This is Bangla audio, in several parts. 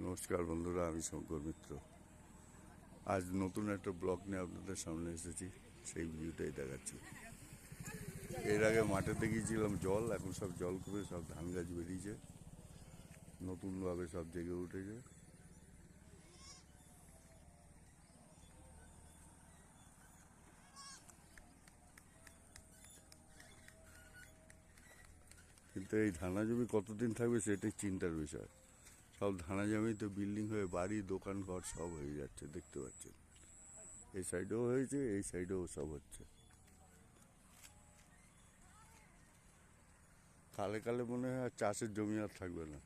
নমস্কার বন্ধুরা, আমি শঙ্কর মিত্র। আজ নতুন একটা ব্লগ নিয়ে আপনাদের সামনে এসেছি, সেই ভিডিওটাই দেখাচ্ছি। এর আগে মাঠেতে গিয়েছিলাম জল, এখন সব জল করে সব ধান গাছ বেরিয়েছে, নতুনভাবে সব জেগে উঠেছে। কিন্তু এই ধানা জমি কতদিন থাকবে সেটাই চিন্তার বিষয়। সব ধানা জমিতে বিল্ডিং হয়ে বাড়ি, দোকান, ঘর সব হয়ে যাচ্ছে, দেখতে পাচ্ছেন। এই সাইডেও হয়েছে, এই সাইডেও সব হচ্ছে। কালে কালে মনে হয় আর চাষের জমি আর থাকবে না,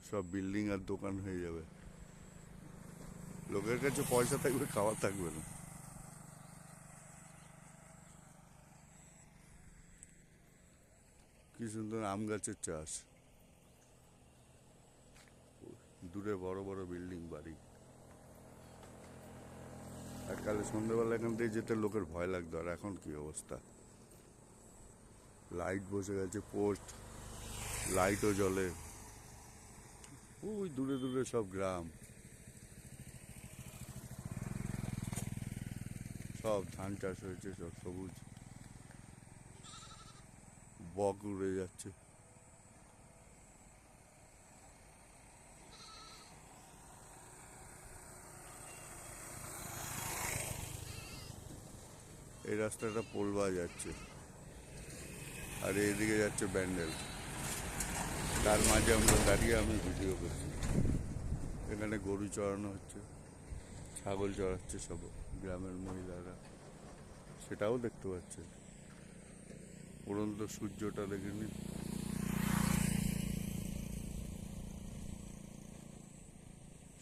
সব বিল্ডিং আর দোকান হয়ে যাবে। লোকের কাছে পয়সা থাকবে, খাওয়া থাকবে না। কি সুন্দর আম গাছের চাষ, দূরে বড় বড় বিল্ডিং, বাড়ি। এককালে সন্ধ্যেবেলা এখান থেকে যেতে লোকের ভয় লাগতো, আর এখন কি অবস্থা। লাইট বসে গেছে, পোস্ট লাইটও জ্বলে। ওই দূরে দূরে সব গ্রাম, সব ধান চাষ হয়েছে, সব সবুজ, বক উড়ে যাচ্ছে। এই রাস্তাটা পোলবা যাচ্ছে, আর এইদিকে যাচ্ছে ব্যান্ডেল। তার মাঝে আমরা দাঁড়িয়ে আমি ভিডিও করছি। এখানে গরু চড়ানো হচ্ছে, ছাগল চড়াচ্ছে সব গ্রামের মহিলারা, সেটাও দেখতে পাচ্ছে। উড়ন্ত সূর্যটা দেখে নিন,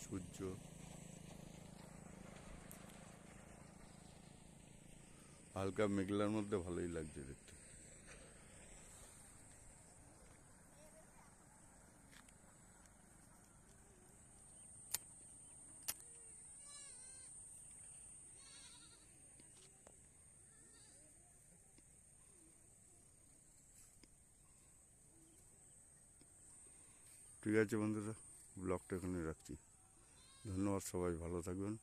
সূর্য। হালকা মেঘলার মধ্যে ভালোই লাগছে দেখতে। ঠিক আছে বন্ধুরা, ব্লগটা এখানে রাখছি। ধন্যবাদ, সবাই ভালো থাকবেন।